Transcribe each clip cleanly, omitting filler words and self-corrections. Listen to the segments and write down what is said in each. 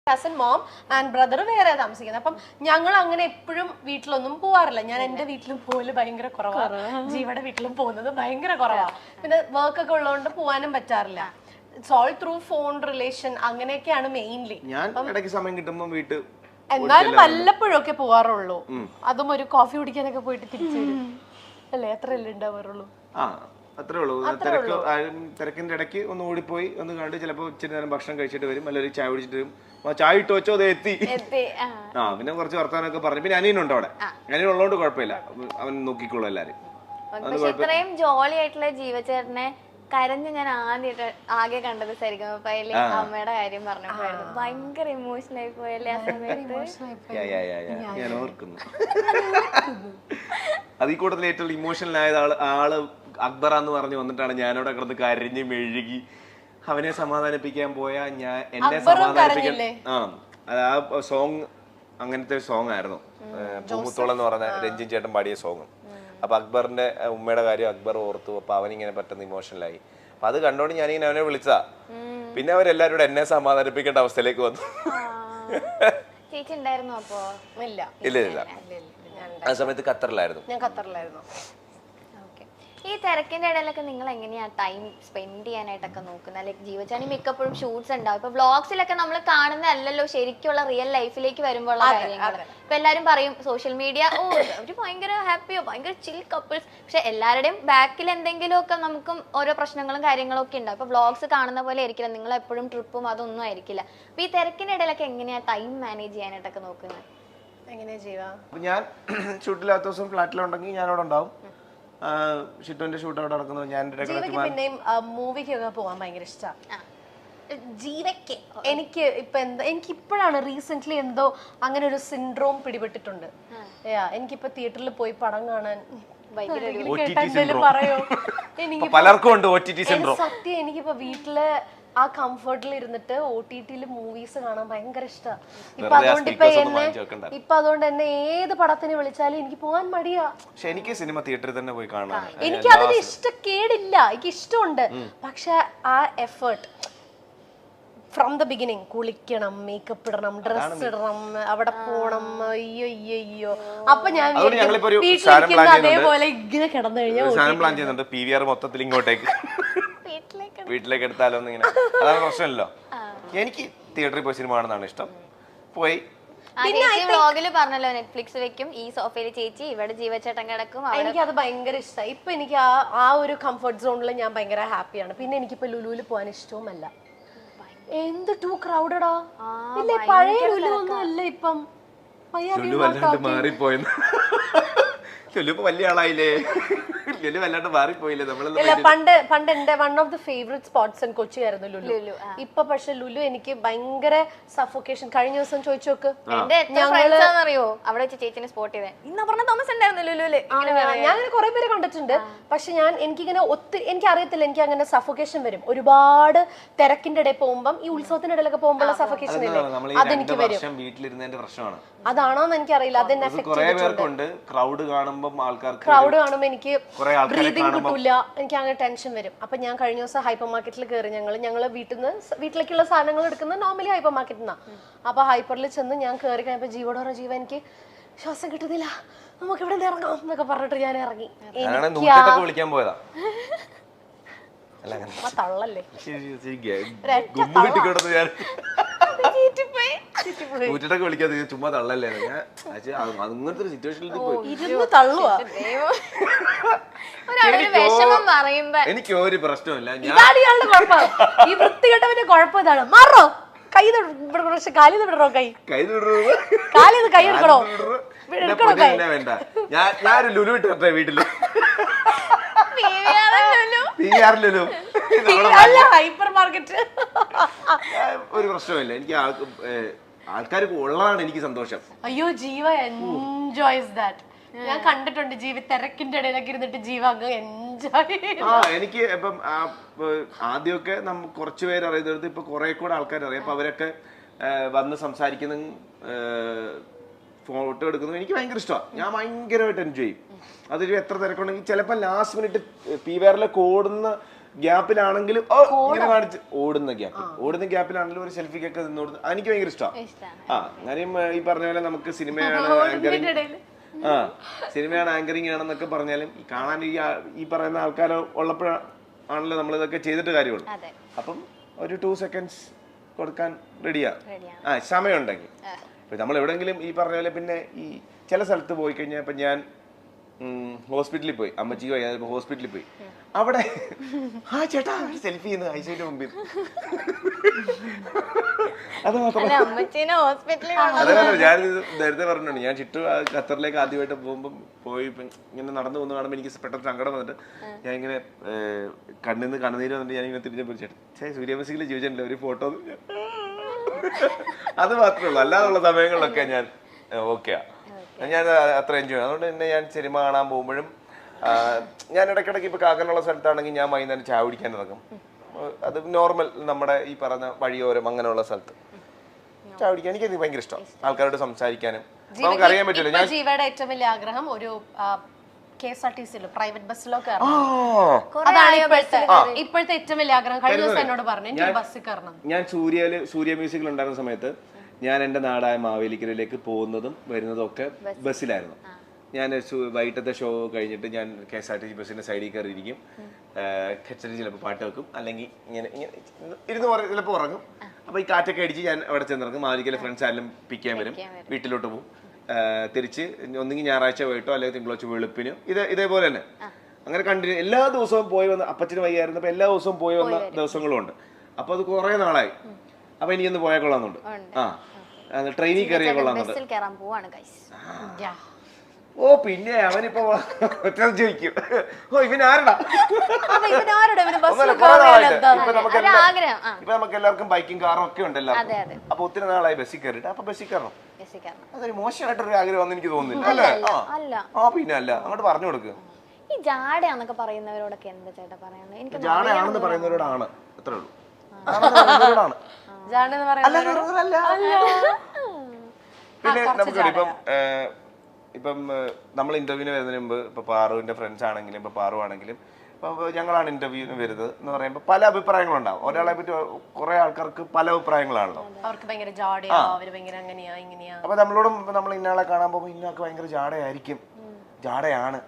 Cousin mom and brother വേറെ താമസിക്കുന്നത്. അപ്പം ഞങ്ങൾ അങ്ങനെ എപ്പോഴും വീട്ടിലൊന്നും പോവാറില്ല. ഞാൻ എന്റെ വീട്ടിലും പോകല് ഭയങ്കര കുറവാണ്, ജീവയുടെ വീട്ടിലും പോകുന്നത് ഭയങ്കര കുറവാണ്. പിന്നെ വർക്ക് ഒക്കെ ഉള്ളതുകൊണ്ട് പോകാനും പറ്റാറില്ല. It's all through phone relation അങ്ങനെയൊക്കെയാണ് മെയിൻലി. ഞാൻ ഇടയ്ക്ക് സമയം കിട്ടുമ്പോൾ വീട്ടിൽ എന്നാലും വല്ലപ്പോഴും ഒക്കെ പോവാറുള്ളൂ. അതും ഒരു കോഫി കുടിക്കാനൊക്കെ പോയിട്ട് തിരിച്ചു വരും അല്ലേ, അത്രയല്ലേ ഉണ്ടാവാറുള്ളൂ. അത്രേ ഉള്ളൂ. തിരക്കിന്റെ ഇടയ്ക്ക് ഒന്ന് ഓടിപ്പോയി ഒന്ന് കണ്ട് ചിലപ്പോൾ ഇച്ചിരി നേരം ഭക്ഷണം കഴിച്ചിട്ട് വരും, അല്ലെങ്കിൽ ചായ കുടിച്ചിട്ട് വരും. ചായ ഇട്ട് വെച്ചോ അത് എത്തി. പിന്നെ കുറച്ച് വർത്താനൊക്കെ പറഞ്ഞു. പിന്നെ അനിയനുണ്ട് അവിടെ, അനിയൻ ഉള്ളതുകൊണ്ട് കുഴപ്പമില്ല, അവൻ നോക്കിക്കോളൂ എല്ലാരും. ഇത്രയും ജോളി ആയിട്ടുള്ള ജീവചേട്ടനെ കരഞ്ഞ് ഞാൻ ആകെ കണ്ടത് സരിഗമപ്പയില് അമ്മയുടെ കാര്യം പറഞ്ഞപ്പോഴായിരുന്നു. ഭയങ്കര ഇമോഷണൽ ആയി പോയല്ലേ ആ സമയത്ത്. ഞാൻ ഓർക്കുന്നു. അത് ഈ കൂട്ടത്തിൽ ഏറ്റവും ഇമോഷണൽ ആയത് ആള് അക്ബർ എന്ന് പറഞ്ഞു വന്നിട്ടാണ് ഞാനവിടെ കിടന്ന് കരഞ്ഞ് മെഴുകി അവനെ സമാധാനിപ്പിക്കാൻ പോയ ഞാൻ എന്നെ സമാധാനിപ്പിക്കാൻ. ആ സോങ് അങ്ങനത്തെ സോങ് ആയിരുന്നു, പൂമുത്തോളം എന്ന് പറഞ്ഞ രഞ്ജിൻ ചേട്ടൻ പാടിയ സോങ്. അപ്പൊ അക്ബറിന്റെ ഉമ്മയുടെ കാര്യം അക്ബർ ഓർത്തു. അപ്പൊ അവനിങ്ങനെ പെട്ടെന്ന് ഇമോഷണലായി. അപ്പൊ അത് കണ്ടോണ്ട് ഞാനിങ്ങനെ അവനെ വിളിച്ചതാ. പിന്നെ അവരെല്ലാരും കൂടെ എന്നെ സമാധാനിപ്പിക്കേണ്ട അവസ്ഥയിലേക്ക് വന്നു. ചേച്ചി ഉണ്ടായിരുന്നു അപ്പോ? ഇല്ല, ആ സമയത്ത് ഖത്തറിലായിരുന്നു. ഞാൻ ഖത്തറിലായിരുന്നു. ഈ തിരക്കിന്റെ ഇടയിലൊക്കെ നിങ്ങൾ എങ്ങനെയാ ടൈം സ്പെൻഡ് ചെയ്യാനായിട്ടൊക്കെ നോക്കുന്നത്? ലൈക്ക് ജീവചാനി മിക്കപ്പോഴും ഷൂട്ട്സ് ഉണ്ടാവും. ഇപ്പൊ വ്ളോഗ്സിലൊക്കെ നമ്മൾ കാണുന്നതല്ലല്ലോ ശരിക്കുള്ള റിയൽ ലൈഫിലേക്ക് വരുമ്പോഴുള്ള കാര്യങ്ങൾ. ഇപ്പൊ എല്ലാരും പറയും സോഷ്യൽ മീഡിയ ഒരു ഭയങ്കര ഹാപ്പിയോ ഭയങ്കര ചിൽ കപ്പിൾസ്, പക്ഷെ എല്ലാവരുടെയും ബാക്കിൽ എന്തെങ്കിലുമൊക്കെ നമുക്കും ഓരോ പ്രശ്നങ്ങളും കാര്യങ്ങളും ഒക്കെ ഉണ്ടാവും. ഇപ്പൊ വ്ളോഗ്സ് കാണുന്ന പോലെ ആയിരിക്കില്ല, നിങ്ങൾ എപ്പോഴും ട്രിപ്പും അതൊന്നും ആയിരിക്കില്ല. അപ്പൊ ഈ തിരക്കിന്റെ ഇടയിലൊക്കെ എങ്ങനെയാ ടൈം മാനേജ് ചെയ്യാനായിട്ടൊക്കെ നോക്കുന്നത്? എങ്ങനെയാ ചെയ്യുക? ഞാൻ ഷൂട്ടില്ലാത്ത ദിവസം ഫ്ലാറ്റിലുണ്ടെങ്കിൽ ഞാനവിടെ ഉണ്ടാവും. ഷിറ്റുവിന്റെ ഷൂട്ട് അവിടെ നടക്കുന്നത് ഞാൻ. പിന്നെയും മൂവിക്കൊക്കെ പോകാൻ ഭയങ്കര ഇഷ്ടമാണ് ജീവയ്ക്ക്. എനിക്ക് ഇപ്പോഴാണ് റീസെന്റ് എന്തോ അങ്ങനെ ഒരു സിൻഡ്രോം പിടിപെട്ടിട്ടുണ്ട്. എനിക്കിപ്പോ തിയേറ്ററിൽ പോയി പടം കാണാൻ പറയോ, സത്യം എനിക്കിപ്പോ വീട്ടില് ആ കംഫർട്ടിൽ ഇരുന്നിട്ട് OTT മൂവീസ് കാണാൻ ഭയങ്കര ഇഷ്ടമാണ്. ഇപ്പൊ അതുകൊണ്ട് എന്നെ ഏത് പടത്തിന് വിളിച്ചാലും എനിക്ക് പോകാൻ മടിയാ. പക്ഷെ എനിക്ക് സിനിമ തിയേറ്ററിൽ തന്നെ പോയി കാണാൻ എനിക്ക് അതിന് ഇഷ്ടക്കേടില്ല, എനിക്ക് ഇഷ്ടമുണ്ട്. പക്ഷെ ആ എഫേർട്ട് ഫ്രം ദ ബിഗിനിങ്, കുളിക്കണം, മേക്കപ്പ് ഇടണം, ഡ്രസ് ഇടണം, അവിടെ പോണം, അയ്യോ. അപ്പൊ ഞാൻ വീട്ടിലിരിക്കുന്ന അതേപോലെ ഇങ്ങനെ കിടന്നു കഴിഞ്ഞാൽ പ്ലാൻ ചെയ്യുന്നുണ്ട് PVR മൊത്തത്തിൽ ഇങ്ങോട്ടേക്ക് വീട്ടിലേക്ക് എടുത്താലോ എന്നിങ്ങനെ. അതാണ് പ്രശ്നമല്ലോ. എനിക്ക് തിയേറ്ററിൽ പോയി സിനിമ കാണുന്നതാണ് ഇഷ്ടം. പോയി വ്ളോഗില് പറഞ്ഞല്ലോ നെറ്റ്ഫ്ലിക്സ് വെക്കും, ഈ സോഫയിൽ ചേച്ചി ഇവിടെ ജീവചേട്ടൻ കിടക്കും. എനിക്ക് അത് ഭയങ്കര ഇഷ്ടമായി. ഇപ്പൊ എനിക്ക് ആ ഒരു കംഫർട്ട് സോണിൽ ഞാൻ ഭയങ്കര ഹാപ്പിയാണ്. പിന്നെ എനിക്കിപ്പോ ലുലുവിൽ പോകാൻ ഇഷ്ടവുമല്ല. എന്ത് ടൂ ക്രൗഡഡാ. ഇല്ലേ, പഴയ ലുലു ഒന്നും അല്ല ഇപ്പം. മാറിപ്പോയെന്ന് വലിയ ആളായില്ലേ, വല്ലാണ്ട് മാറിപ്പോയില്ലേ നമ്മള്. പണ്ട് എന്റെ one of the favourite spots Kochi ആയിരുന്നു ലുലു. ഇപ്പൊ പക്ഷെ ലുലു എനിക്ക് ഭയങ്കര സഫോക്കേഷൻ. കഴിഞ്ഞ ദിവസം ചോദിച്ചു നോക്ക്, അറിയോ അവിടെ ചേച്ചിനെ സ്പോട്ട് ചെയ്തേ ഇന്ന് പറഞ്ഞ തോമസ് ഉണ്ടായിരുന്നു ലുലുല്. ഞാൻ കുറെ പേര് കണ്ടിട്ടുണ്ട്. പക്ഷെ എനിക്കിങ്ങനെ എനിക്ക് അറിയത്തില്ല, എനിക്ക് അങ്ങനെ സഫോക്കേഷൻ വരും. ഒരുപാട് തിരക്കിന്റെ ഇടയിൽ പോകുമ്പം, ഈ ഉത്സവത്തിന്റെ ഇടയിലൊക്കെ പോകുമ്പോൾ സഫോക്കേഷൻ ഇല്ലേ, അതെനിക്ക് വരും. അതാണോന്ന് എനിക്കറിയില്ല. അതെന്നെ ക്രൗഡ് കാണുമ്പോ എനിക്ക് ബ്രീതിങ് കിട്ടൂല, എനിക്ക് അങ്ങനെ ടെൻഷൻ വരും. അപ്പൊ ഞാൻ കഴിഞ്ഞ ദിവസം ഹൈപ്പർ മാർക്കറ്റിൽ കയറി. ഞങ്ങള് വീട്ടിലേക്കുള്ള സാധനങ്ങൾ എടുക്കുന്നത് നോർമലി ഹൈപ്പർ മാർക്കറ്റിൽ നിന്നാ. അപ്പൊ ഹൈപ്പറിൽ ചെന്ന് ഞാൻ കയറി കഴിഞ്ഞപ്പോ ജീവോട് ജീവ എനിക്ക് ശ്വാസം കിട്ടുന്നില്ല, നമുക്ക് ഇവിടെ ഇറങ്ങാം എന്നൊക്കെ പറഞ്ഞിട്ട് ഞാൻ ഇറങ്ങി. തള്ളല്ലേ ചുമ്മാ തള്ളല്ലേ, അങ്ങനത്തെ ഒരു സിറ്റുവേഷനിൽ എനിക്ക് ഒരു പ്രശ്നമില്ല. ഈ വൃത്തികെട്ടവന്റെ കുഴപ്പം ഇതാണ്. മാറോ കൈ കാലിടോ, കൈ എടുക്കണോ, വേണ്ട. ഞാനൊരു ലുലു ഇട്ടെ വീട്ടില്, ഹൈപ്പർ മാർക്കറ്റ്. ഒരു പ്രശ്നമില്ല. എനിക്ക് ആൾക്കാർ ഉള്ളതാണ് എനിക്ക് സന്തോഷം. അയ്യോ ജീവ എൻജോയ്സ് ദാറ്റ്. ഞാൻ കണ്ടിട്ടുണ്ട് ജീവ തിരക്കിന്റെ ഇടയിലൊക്കെ ഇരുന്നിട്ട് ജീവ അങ്ങ് എൻജോയ്. എനിക്ക് ഇപ്പം ആദ്യമൊക്കെ കുറച്ചു പേര് അറിയുന്നത്, ഇപ്പൊ കുറെ കൂടെ ആൾക്കാർ അറിയാം. അപ്പൊ അവരൊക്കെ വന്ന് സംസാരിക്കുന്ന, ഫോട്ടോ എടുക്കുന്നത് എനിക്ക് ഭയങ്കര ഇഷ്ടമാണ്. ഞാൻ ഭയങ്കരമായിട്ട് എൻജോയ് ചെയ്യും. അതൊരു എത്ര തിരക്കുണ്ടെങ്കിൽ ചിലപ്പോൾ ലാസ്റ്റ് മിനിറ്റ് PVRലേക്ക് ഓടുന്ന ഗ്യാപ്പിലാണെങ്കിലും ഇങ്ങനെ കാണിച്ച് ഓടുന്ന ഗ്യാപ്പിലാണെങ്കിലും ഒരു സെൽഫിക്കൊക്കെ നിന്നോടുന്നു എനിക്ക് ഭയങ്കര ഇഷ്ടമാണ്. കാര്യം ഈ പറഞ്ഞ പോലെ നമുക്ക് സിനിമയാണ് ആങ്കറിങ് സിനിമയാണ് ആങ്കറിങ് ആണെന്നൊക്കെ പറഞ്ഞാലും കാണാൻ ഈ പറയുന്ന ആൾക്കാർ ഉള്ളപ്പോഴാണല്ലോ നമ്മളിതൊക്കെ ചെയ്തിട്ട് കാര്യമുള്ളൂ. അപ്പം ഒരു 2 seconds കൊടുക്കാൻ റെഡിയാ സമയമുണ്ടെങ്കിൽ. ഇപ്പൊ നമ്മൾ എവിടെയെങ്കിലും ഈ പറഞ്ഞ പോലെ പിന്നെ ഈ ചില സ്ഥലത്ത് പോയി കഴിഞ്ഞാൽ ഇപ്പൊ ഞാൻ ഹോസ്പിറ്റലിൽ പോയി, അമ്മച്ചിക്ക് വയ്യാതെ ഹോസ്പിറ്റലിൽ പോയി, അവിടെ ചേട്ടാ സെൽഫി ചെയ്യുന്നത് ഐസിയുടെ മുമ്പിൽ. അത് മാത്രമല്ല ഞാൻ നേരത്തെ പറഞ്ഞിട്ടുണ്ട്, ഞാൻ ചുറ്റു ഖത്തറിലേക്ക് ആദ്യമായിട്ട് പോയി ഇങ്ങനെ നടന്നു പോകുന്ന കാണുമ്പോൾ എനിക്ക് പെട്ടെന്ന് സങ്കടം വന്നിട്ട് ഞാൻ ഇങ്ങനെ കണ്ണിന്ന് കണ്ണുനീര് വന്നിട്ട് ഞാൻ ഇങ്ങനെ തിരിഞ്ഞ ചേട്ടാ സൂര്യമസിക്കിൽ ജീവിച്ചിട്ടില്ല ഒരു ഫോട്ടോ. അത് മാത്രമേ ഉള്ളൂ, അല്ലാതുള്ള സമയങ്ങളിലൊക്കെ ഞാൻ ഓക്കെയാ, ഞാൻ അത്ര എൻജോയ് ചെയ്യും. അതുകൊണ്ട് തന്നെ ഞാൻ സിനിമ കാണാൻ പോകുമ്പോഴും ഞാൻ ഇടയ്ക്കിടയ്ക്ക് ഇപ്പൊ കാക്കനുള്ള സ്ഥലത്താണെങ്കിൽ ഞാൻ വൈകുന്നേരം ചായ കുടിക്കാൻ ഇറങ്ങും. അത് നോർമൽ നമ്മുടെ ഈ പറഞ്ഞ വഴിയോരം അങ്ങനെയുള്ള സ്ഥലത്ത് ചായ കുടിക്കാൻ എനിക്ക് ഭയങ്കര ഇഷ്ടം, ആൾക്കാരോട് സംസാരിക്കാനും. നമുക്ക് അറിയാൻ പറ്റില്ല. ഞാൻ ജീവയുടെ ഏറ്റവും വലിയ ആഗ്രഹം ഒരു KSRTC പ്രൈവറ്റ് ബസ്സിലോ അതാണ് ഇപ്പോഴത്തെ ഏറ്റവും വലിയ ആഗ്രഹം. കഴിഞ്ഞ ദിവസം എന്നോട് പറഞ്ഞു എനിക്ക് ബസ്സിൽ കയറണം. ഞാൻ സൂര്യ മ്യൂസിക്കിൽ ഉണ്ടായിരുന്ന സമയത്ത് ഞാൻ എൻ്റെ നാടായ മാവേലിക്കരയിലേക്ക് പോകുന്നതും വരുന്നതും ഒക്കെ ബസ്സിലായിരുന്നു. ഞാൻ വൈകിട്ടത്തെ ഷോ കഴിഞ്ഞിട്ട് ഞാൻ KSRTC ബസ്സിന്റെ സൈഡിൽ കയറിയിരിക്കും, ഹെഡ്സെറ്റ് ചിലപ്പോൾ പാട്ട് വെക്കും, അല്ലെങ്കിൽ ഇങ്ങനെ ഇരുന്ന് ചിലപ്പോൾ ഉറങ്ങും. അപ്പോൾ ഈ കാറ്റൊക്കെ അടിച്ച് ഞാൻ അവിടെ ചെന്നിറങ്ങും. മാവേലിക്കരയിലെ ഫ്രണ്ട്സ് ആരെങ്കിലും പിക്ക് ചെയ്യാൻ വരും, വീട്ടിലോട്ട് പോകും. തിരിച്ച് ഒന്നെങ്കിൽ ഞായറാഴ്ച പോയിട്ടോ അല്ലെങ്കിൽ തിങ്കളാഴ്ച വെളുപ്പിനോ ഇതേപോലെ തന്നെ അങ്ങനെ കണ്ടിന്യൂ എല്ലാ ദിവസവും പോയി വന്ന്. അപ്പച്ചന് വയ്യായിരുന്നപ്പോൾ എല്ലാ ദിവസവും പോയി വന്ന ദിവസങ്ങളും ഉണ്ട്. അപ്പോൾ അത് കുറേ നാളായി. അപ്പൊ എനിക്കൊന്ന് പോയാൽ കൊള്ളാന്നുണ്ട്. ട്രെയിനിൽ കയറിയാ കൊള്ളാന്നുണ്ട്. ഓ പിന്നെ അവനിപ്പോ ചോദിക്കും, ഓ ഇവനാരടാ. ഇപ്പൊ നമുക്ക് എല്ലാവർക്കും ബൈക്കും കാറും ഒക്കെ ഉണ്ടല്ലോ. അപ്പൊ ഒത്തിരി നാളായി ബസ്സിൽ കയറിയിട്ട് അപ്പൊ ബസ്സിൽ കയറണം. അതൊരു മോശമായിട്ടൊരു ആഗ്രഹം എനിക്ക് തോന്നുന്നില്ല അല്ലേ? പിന്നെ അല്ല, അങ്ങോട്ട് പറഞ്ഞു കൊടുക്കുക. ഈ ജാടയാന്നൊക്കെ പറയുന്നവരോടൊക്കെ എന്താ ചേട്ടാ പറയാനുള്ളത്? എനിക്ക് ജാടയാണെന്ന് പറയുന്നവരോടാണ്, അത്രേ ഉള്ളൂ. പിന്നെ നമുക്കിപ്പം ഇപ്പം നമ്മൾ ഇന്റർവ്യൂവിന് വരുന്നതിന് മുമ്പ് ഇപ്പൊ പാറുവിന്റെ ഫ്രണ്ട്സ് ആണെങ്കിലും ഇപ്പൊ പാറു ആണെങ്കിലും ഇപ്പൊ ഞങ്ങളാണ് ഇന്റർവ്യൂവിന് വരുന്നത് എന്ന് പറയുമ്പോൾ പല അഭിപ്രായങ്ങളുണ്ടാവും. ഒരാളെ പറ്റി കുറെ ആൾക്കാർക്ക് പല അഭിപ്രായങ്ങളാണല്ലോ. അപ്പൊ നമ്മളോടും നമ്മൾ ഇന്നയാളെ കാണാൻ പോകുമ്പോൾ ഇന്നയാൾക്ക് ഭയങ്കര ജാടയായിരിക്കും, ജാടയാണ്.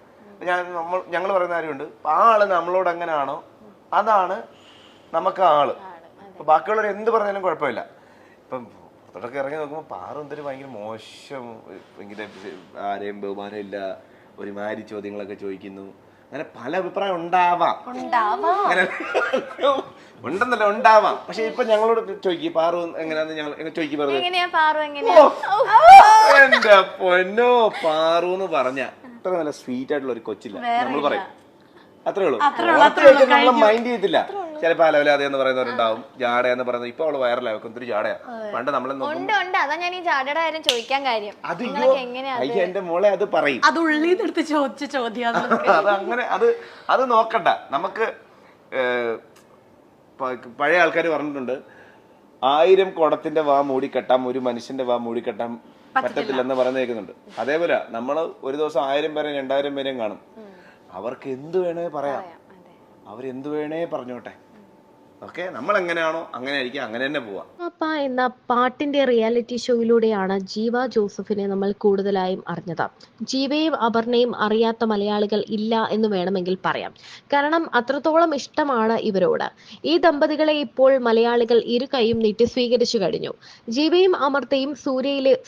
ഞങ്ങൾ പറയുന്ന കാര്യമുണ്ട്, ആ ആള് നമ്മളോട് എങ്ങനെയാണോ അതാണ് നമുക്ക് ആള്. ബാക്കിയുള്ളവർ എന്ത് പറഞ്ഞാലും കുഴപ്പമില്ല. ഇപ്പം പുറത്തൊക്കെ ഇറങ്ങി നോക്കുമ്പോൾ പാറു എന്തൊരു ഭയങ്കര മോശം, ഭയങ്കര ആരെയും ബഹുമാനമില്ല, ഒരുമാതിരി ചോദ്യങ്ങളൊക്കെ ചോദിക്കുന്നു, അങ്ങനെ പല അഭിപ്രായം ഉണ്ടാവാം. അങ്ങനെ ഉണ്ടെന്നല്ല, ഉണ്ടാവാം. പക്ഷെ ഇപ്പൊ ഞങ്ങളോട് ചോദിക്കും പാറു എങ്ങനെയാന്ന് ഞങ്ങൾ ചോദിക്കും, എന്റെ പൊന്നോ പാറു എന്ന് പറഞ്ഞ അത്ര നല്ല സ്വീറ്റ് ആയിട്ടുള്ള ഒരു കൊച്ചില്ല നമ്മൾ പറയും, അത്രേ ഉള്ളൂ. നമ്മളെ മൈൻഡ് ചെയ്യത്തില്ല. ചിലപ്പോ അലവലാതെ എന്ന് പറയുന്നവരുണ്ടാവും, ജാട എന്ന് പറയുന്നത്. ഇപ്പൊ അവള് വൈറലാവും, ഒത്തിരി ജാടയാ. പണ്ട് നമ്മളെ അയ്യോ എന്റെ മോളെ അത് പറയും, അത് ഉള്ളിന്നെടുത്ത് ചോദിച്ച ചോദ്യം. അത് അങ്ങനെ അത് നോക്കണ്ട. നമുക്ക് പഴയ ആൾക്കാർ പറഞ്ഞിട്ടുണ്ട്, 1000 കുടത്തിന്റെ വാ മൂടിക്കെട്ടാം, ഒരു മനുഷ്യന്റെ വാ മൂടിക്കെട്ടാൻ പറ്റത്തില്ലെന്ന് പറഞ്ഞു കേൾക്കുന്നുണ്ട്. അതേപോലെ നമ്മള് ഒരു ദിവസം 1000 പേരെയും 2000 പേരെയും കാണും. അവർക്ക് എന്ത് വേണേ പറയാം, അവരെന്ത് വേണേ പറഞ്ഞോട്ടെ. ഓക്കെ, നമ്മൾ എങ്ങനെയാണോ അങ്ങനെ ആയിരിക്കും, അങ്ങനെ തന്നെ പോവാം. അപ്പ എന്ന പാട്ടിന്റെ റിയാലിറ്റി ഷോയിലൂടെയാണ് ജീവ ജോസഫിനെ നമ്മൾ കൂടുതലായും അറിഞ്ഞത്. ജീവയും അപർണയും അറിയാത്ത മലയാളികൾ ഇല്ല എന്ന് വേണമെങ്കിൽ പറയാം. കാരണം അത്രത്തോളം ഇഷ്ടമാണ് ഇവരോട്. ഈ ദമ്പതികളെ ഇപ്പോൾ മലയാളികൾ ഇരു കൈയും നീട്ടി സ്വീകരിച്ചു കഴിഞ്ഞു. ജീവയും അമൃതയും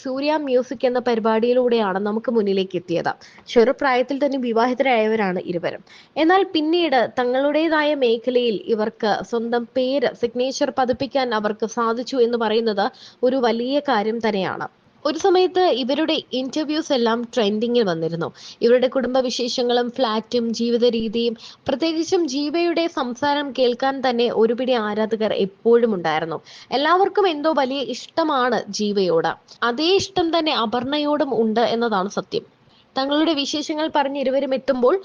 സൂര്യ മ്യൂസിക് എന്ന പരിപാടിയിലൂടെയാണ് നമുക്ക് മുന്നിലേക്ക് എത്തിയത്. ചെറുപ്രായത്തിൽ തന്നെ വിവാഹിതരായവരാണ് ഇരുവരും. എന്നാൽ പിന്നീട് തങ്ങളുടേതായ മേഖലയിൽ ഇവർക്ക് സ്വന്തം പേര് സിഗ്നേച്ചർ പതിപ്പിക്കാൻ അവർക്ക് സാധിച്ചു എന്ന് പറയുന്നത് ഒരു വലിയ കാര്യം തന്നെയാണ്. ഒരു സമയത്ത് ഇവരുടെ ഇന്റർവ്യൂസ് എല്ലാം ട്രെൻഡിങ്ങിൽ വന്നിരുന്നു. ഇവരുടെ കുടുംബവിശേഷങ്ങളും ഫ്ലാറ്റും ജീവിത രീതിയും, പ്രത്യേകിച്ചും ജീവയുടെ സംസാരം കേൾക്കാൻ തന്നെ ഒരുപിടി ആരാധകർ എപ്പോഴും ഉണ്ടായിരുന്നു. എല്ലാവർക്കും എന്തോ വലിയ ഇഷ്ടമാണ് ജീവയോട്. അതേ ഇഷ്ടം തന്നെ അപർണയോടും ഉണ്ട് എന്നതാണ് സത്യം. തങ്ങളുടെ വിശേഷങ്ങൾ പറഞ്ഞ് ഇരുവരും എത്തുമ്പോൾ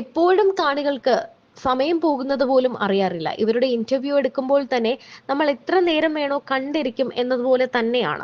എപ്പോഴും കാണികൾക്ക് സമയം പോകുന്നത് പോലും അറിയാറില്ല. ഇവരുടെ ഇന്റർവ്യൂ എടുക്കുമ്പോൾ തന്നെ നമ്മൾ എത്ര നേരം വേണോ കണ്ടിരിക്കും എന്നതുപോലെ തന്നെയാണ്.